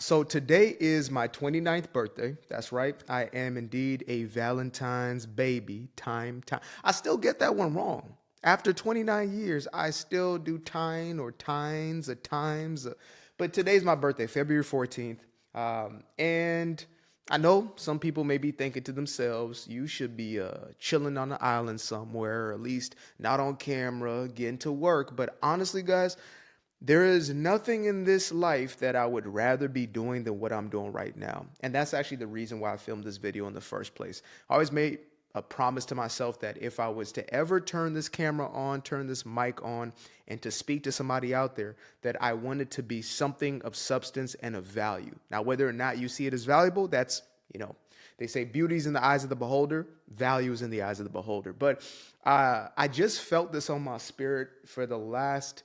So today is my 29th birthday. That's right. I am indeed a Valentine's baby. Time. I still get that one wrong. After 29 years, I still do tine or tines or times. But today's my birthday, February 14th. And I know some people may be thinking to themselves, you should be chilling on the island somewhere, or at least not on camera, getting to work. But honestly, guys, there is nothing in this life that I would rather be doing than what I'm doing right now. And that's actually the reason why I filmed this video in the first place. I always made a promise to myself that if I was to ever turn this camera on, turn this mic on, and to speak to somebody out there, that I wanted to be something of substance and of value. Now, whether or not you see it as valuable, that's, they say beauty's in the eyes of the beholder, value is in the eyes of the beholder. But I just felt this on my spirit for the last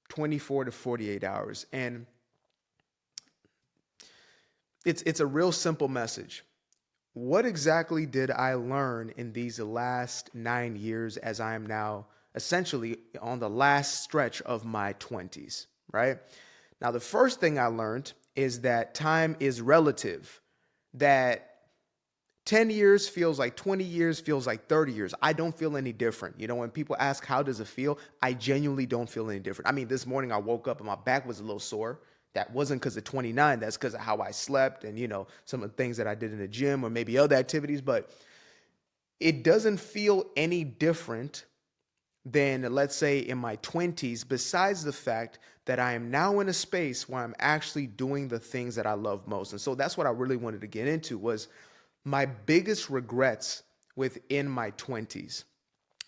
24 to 48 hours. And it's a real simple message. What exactly did I learn in these last 9 years as I am now essentially on the last stretch of my 20s, right? Now, the first thing I learned is that time is relative, that 10 years feels like 20 years, feels like 30 years. I don't feel any different. When people ask, how does it feel? I genuinely don't feel any different. I mean, this morning I woke up and my back was a little sore. That wasn't because of 29. That's because of how I slept and, some of the things that I did in the gym or maybe other activities. But it doesn't feel any different than, let's say, in my 20s, besides the fact that I am now in a space where I'm actually doing the things that I love most. And so that's what I really wanted to get into was my biggest regrets within my 20s.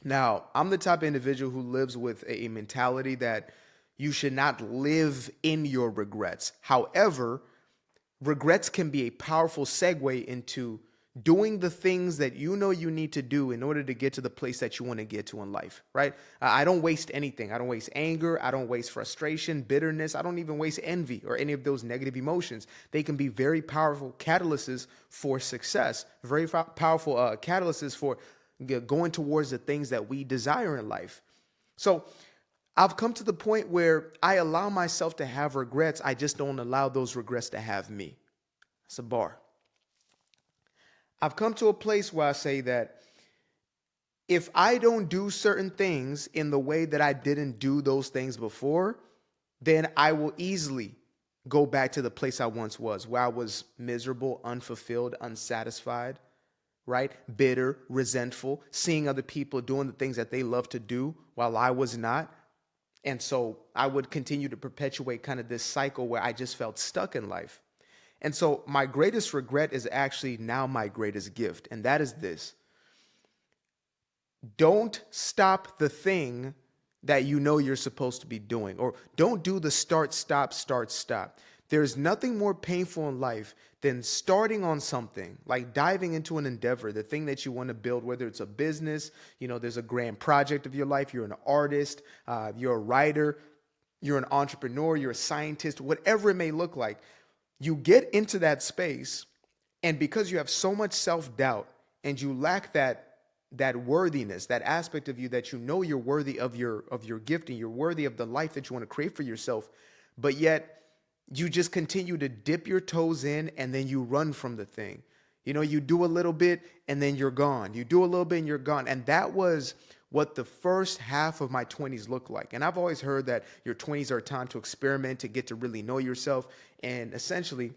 Now, I'm the type of individual who lives with a mentality that you should not live in your regrets. However, regrets can be a powerful segue into doing the things that you know you need to do in order to get to the place that you want to get to in life, right? I don't waste anything. I don't waste anger. I don't waste frustration, bitterness. I don't even waste envy or any of those negative emotions. They can be very powerful catalysts for success, very powerful catalysts for going towards the things that we desire in life. So I've come to the point where I allow myself to have regrets. I just don't allow those regrets to have me. That's a bar. I've come to a place where I say that if I don't do certain things in the way that I didn't do those things before, then I will easily go back to the place I once was, where I was miserable, unfulfilled, unsatisfied, right? Bitter, resentful, seeing other people doing the things that they love to do while I was not. And so I would continue to perpetuate kind of this cycle where I just felt stuck in life. And so my greatest regret is actually now my greatest gift. And that is this. Don't stop the thing that you know you're supposed to be doing, or don't do the start, stop. There's nothing more painful in life than starting on something, like diving into an endeavor, the thing that you want to build, whether it's a business, there's a grand project of your life, you're an artist, you're a writer, you're an entrepreneur, you're a scientist, whatever it may look like. You get into that space, and because you have so much self-doubt and you lack that worthiness, that aspect of you that you know you're worthy of your gifting, you're worthy of the life that you want to create for yourself, but yet you just continue to dip your toes in and then you run from the thing. You do a little bit and then you're gone. You do a little bit and you're gone. And that was what the first half of my 20s looked like. And I've always heard that your 20s are a time to experiment, to get to really know yourself, and essentially,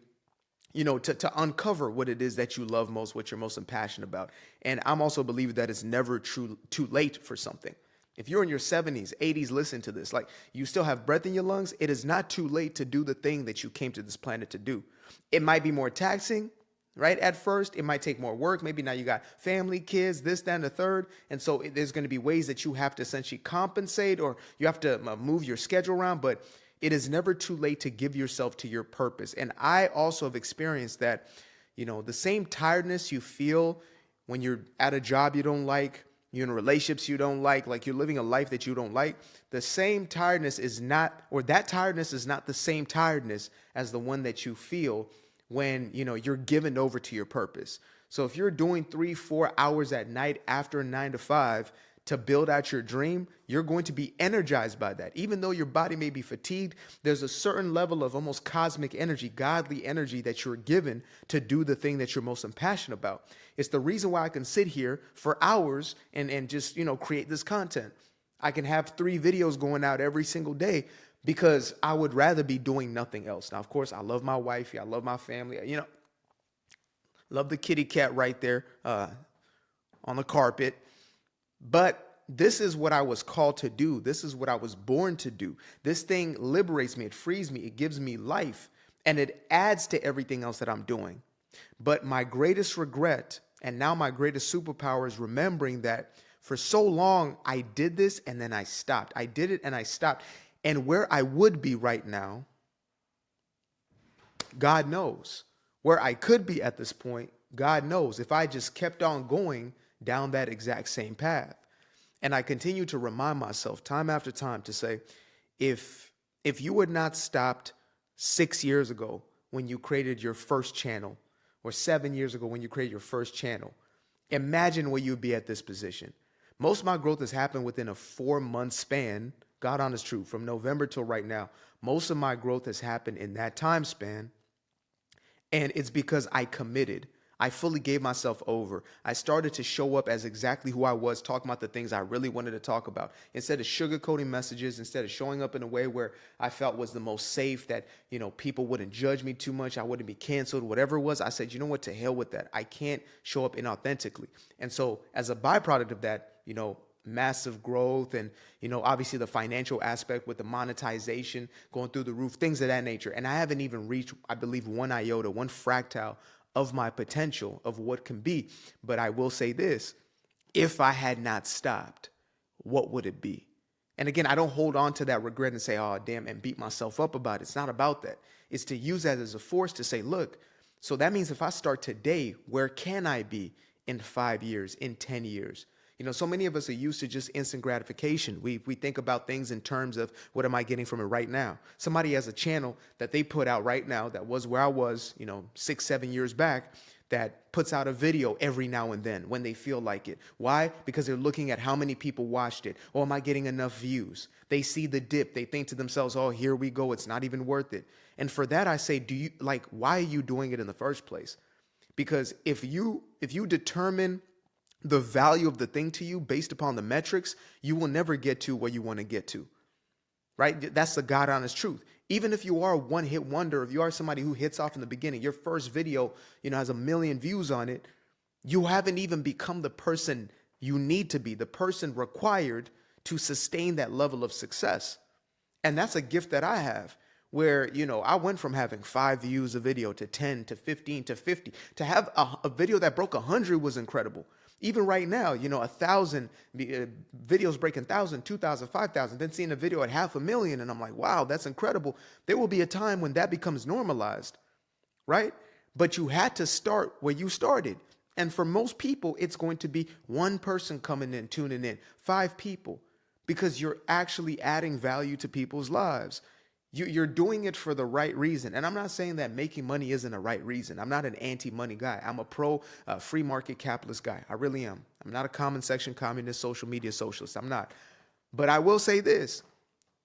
to uncover what it is that you love most, what you're most passionate about. And I'm also a believer that it's never too late for something. If you're in your 70s, 80s, listen to this. Like, you still have breath in your lungs, it is not too late to do the thing that you came to this planet to do. It might be more taxing, right? At first, it might take more work. Maybe now you got family, kids, this, that, and the third. And so there's going to be ways that you have to essentially compensate, or you have to move your schedule around. But it is never too late to give yourself to your purpose. And I also have experienced that, the same tiredness you feel when you're at a job you don't like, you're in relationships you don't like you're living a life that you don't like, the same tiredness is not, or that tiredness is not the same tiredness as the one that you feel when, you're given over to your purpose. So if you're doing 3-4 hours at night after 9 to 5, to build out your dream, you're going to be energized by that. Even though your body may be fatigued, there's a certain level of almost cosmic energy, godly energy that you're given to do the thing that you're most impassioned about. It's the reason why I can sit here for hours and just, create this content. I can have 3 videos going out every single day because I would rather be doing nothing else. Now, of course, I love my wife. I love my family. Love the kitty cat right there on the carpet. But this is what I was called to do. This is what I was born to do. This thing liberates me. It frees me. It gives me life. And it adds to everything else that I'm doing. But my greatest regret, and now my greatest superpower, is remembering that for so long I did this and then I stopped. I did it and I stopped. And where I would be right now, God knows. Where I could be at this point, God knows, if I just kept on going down that exact same path. And I continue to remind myself time after time to say, if you had not stopped 6 years ago when you created your first channel, or 7 years ago when you created your first channel, imagine where you'd be at this position. Most of my growth has happened within a 4-month span. God honest truth, from November till right now, most of my growth has happened in that time span. And it's because I committed. I fully gave myself over. I started to show up as exactly who I was, talking about the things I really wanted to talk about. Instead of sugarcoating messages, instead of showing up in a way where I felt was the most safe, that, people wouldn't judge me too much, I wouldn't be canceled, whatever it was, I said, you know what, to hell with that. I can't show up inauthentically. And so as a byproduct of that, massive growth and, obviously the financial aspect with the monetization going through the roof, things of that nature. And I haven't even reached, I believe, 1 iota, 1 fractile of my potential of what can be. But I will say this, if I had not stopped, what would it be? And again, I don't hold on to that regret and say, oh, damn, and beat myself up about it. It's not about that. It's to use that as a force to say, look, so that means if I start today, where can I be in 5 years, in 10 years? So many of us are used to just instant gratification. We think about things in terms of, what am I getting from it right now? Somebody has a channel that they put out right now that was where I was, 6, 7 years back, that puts out a video every now and then when they feel like it. Why? Because they're looking at how many people watched it. Or am I getting enough views? They see the dip. They think to themselves, oh, here we go. It's not even worth it. And for that, I say, why are you doing it in the first place? Because if you determine the value of the thing to you based upon the metrics, you will never get to where you want to get to, right? That's the God honest truth. Even if you are a one-hit wonder, if you are somebody who hits off in the beginning, your first video, has 1 million views on it, you haven't even become the person you need to be, the person required to sustain that level of success. And that's a gift that I have, where, I went from having 5 views a video to 10 to 15 to 50. To have a video that broke 100 was incredible. Even right now, 1,000 videos breaking 1,000, 2,000, 5,000, then seeing a video at 500,000, and I'm like, wow, that's incredible. There will be a time when that becomes normalized, right? But you had to start where you started. And for most people, it's going to be 1 person coming in, tuning in, 5 people, because you're actually adding value to people's lives. You're doing it for the right reason. And I'm not saying that making money isn't a right reason. I'm not an anti-money guy. I'm a pro free market capitalist guy. I really am. I'm not a comment section communist, social media socialist. I'm not. But I will say this.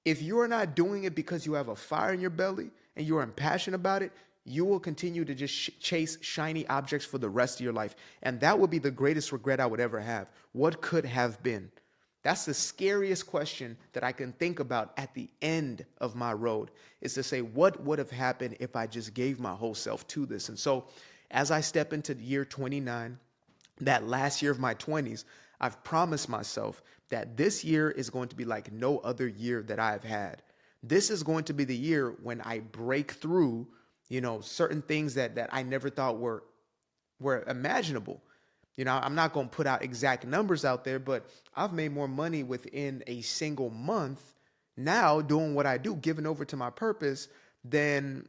If you're not doing it because you have a fire in your belly and you're impassioned about it, you will continue to just chase shiny objects for the rest of your life. And that would be the greatest regret I would ever have. What could have been? That's the scariest question that I can think about at the end of my road, is to say, what would have happened if I just gave my whole self to this? And so as I step into year 29, that last year of my 20s, I've promised myself that this year is going to be like no other year that I've had. This is going to be the year when I break through, certain things that I never thought were imaginable. I'm not going to put out exact numbers out there, but I've made more money within a single month now doing what I do, giving over to my purpose, than,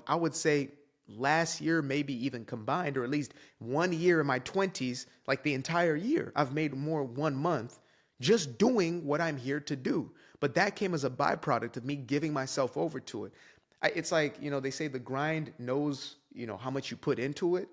I would say last year, maybe even combined, or at least 1 year in my 20s, like the entire year. I've made more 1 month just doing what I'm here to do. But that came as a byproduct of me giving myself over to it. It's like, they say the grind knows, how much you put into it.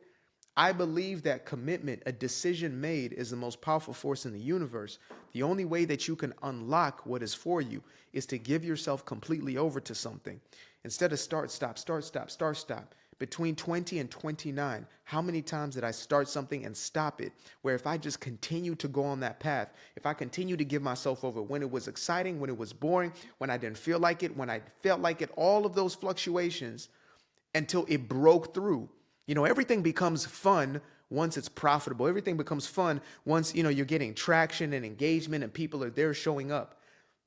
I believe that commitment, a decision made, is the most powerful force in the universe. The only way that you can unlock what is for you is to give yourself completely over to something. Instead of start, stop, start, stop, start, stop. Between 20 and 29, how many times did I start something and stop it? Where if I just continue to go on that path, if I continue to give myself over when it was exciting, when it was boring, when I didn't feel like it, when I felt like it, all of those fluctuations until it broke through. Everything becomes fun once it's profitable. Everything becomes fun once, you're getting traction and engagement and people are there showing up.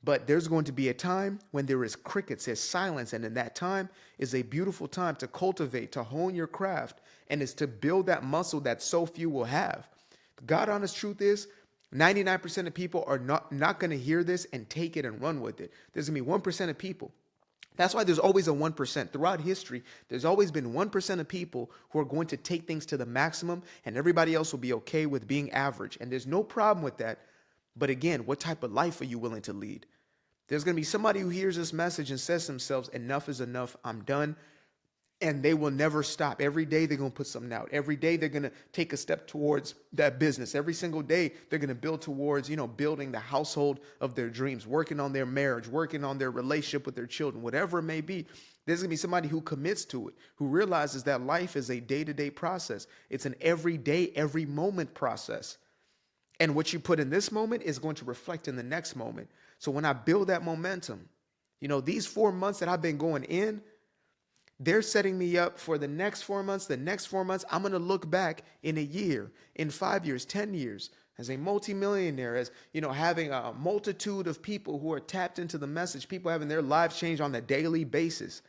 But there's going to be a time when there is crickets, there's silence. And in that time is a beautiful time to cultivate, to hone your craft, and is to build that muscle that so few will have. The God honest truth is 99% of people are not going to hear this and take it and run with it. There's going to be 1% of people. That's why there's always a 1%. Throughout history, there's always been 1% of people who are going to take things to the maximum, and everybody else will be okay with being average. And there's no problem with that. But again, what type of life are you willing to lead? There's going to be somebody who hears this message and says to themselves, enough is enough, I'm done. And they will never stop. Every day they're going to put something out. Every day they're going to take a step towards that business. Every single day they're going to build towards, building the household of their dreams, working on their marriage, working on their relationship with their children, whatever it may be. There's going to be somebody who commits to it, who realizes that life is a day-to-day process. It's an everyday, every moment process. And what you put in this moment is going to reflect in the next moment. So when I build that momentum, these 4 months that I've been going in, they're setting me up for the next 4 months. The next 4 months, I'm going to look back in a year, in 5 years, 10 years, as a multimillionaire, as, having a multitude of people who are tapped into the message, people having their lives changed on a daily basis,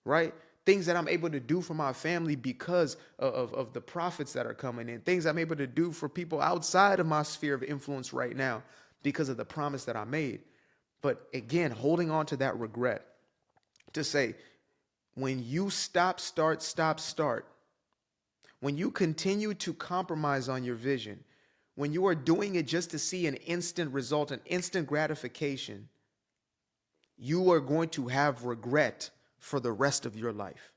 right? Things that I'm able to do for my family because of the profits that are coming in, things I'm able to do for people outside of my sphere of influence right now because of the promise that I made. But again, holding on to that regret to say, when you stop, start, when you continue to compromise on your vision, when you are doing it just to see an instant result, an instant gratification, you are going to have regret for the rest of your life.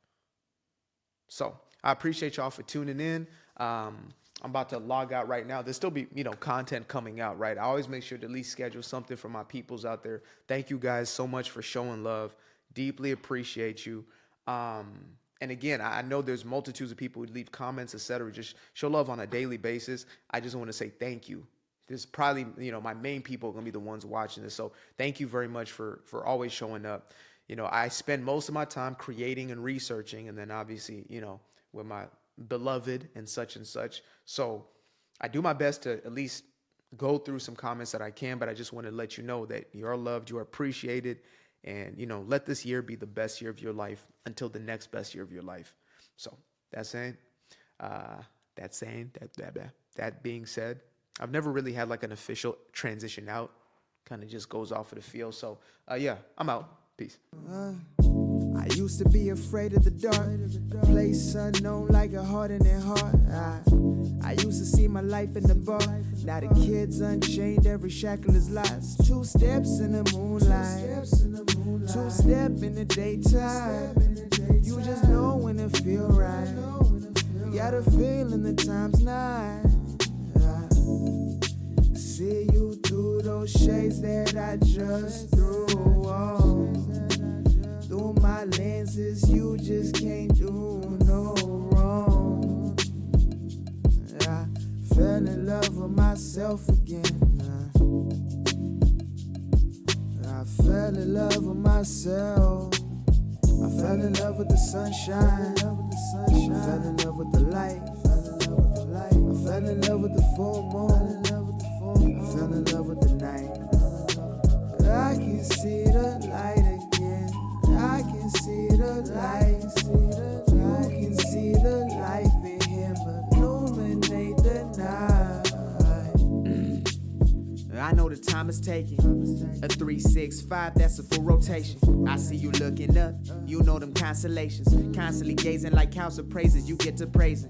So I appreciate y'all for tuning in. I'm about to log out right now. There'll still be, content coming out, right? I always make sure to at least schedule something for my peoples out there. Thank you guys so much for showing love. Deeply appreciate you. And again, I know there's multitudes of people who leave comments, etc. Just show love on a daily basis. I just want to say thank you. This is probably, my main people are going to be the ones watching this. So thank you very much for always showing up. I spend most of my time creating and researching, and then obviously, with my beloved and such and such. So I do my best to at least go through some comments that I can, but I just want to let you know that you're loved, you're appreciated, and, let this year be the best year of your life until the next best year of your life. So that being said, I've never really had like an official transition out, kind of just goes off of the field. So yeah, I'm out. Peace. I used to be afraid of the dark, place unknown like a heart in their heart. I used to see my life in the bar. Now the kids unchained, every shackle is lost. 2 steps in the moonlight, 2-step in the daytime. You just know when it feel right. You got a feeling the time's not. See you through those shades that I just threw on. Through my lenses, you just can't do no wrong. I fell in love with myself again. I fell in love with myself. I fell in love with the sunshine. I fell in love with the light. I fell in love with the full moon. I fell in love with the night. I can see the light again. I can see the light. You can see the life in him illuminate the night. I know the time is taking. A 3-6-5, that's a full rotation. I see you looking up, you know them constellations. Constantly gazing like house of praises, you get to praising.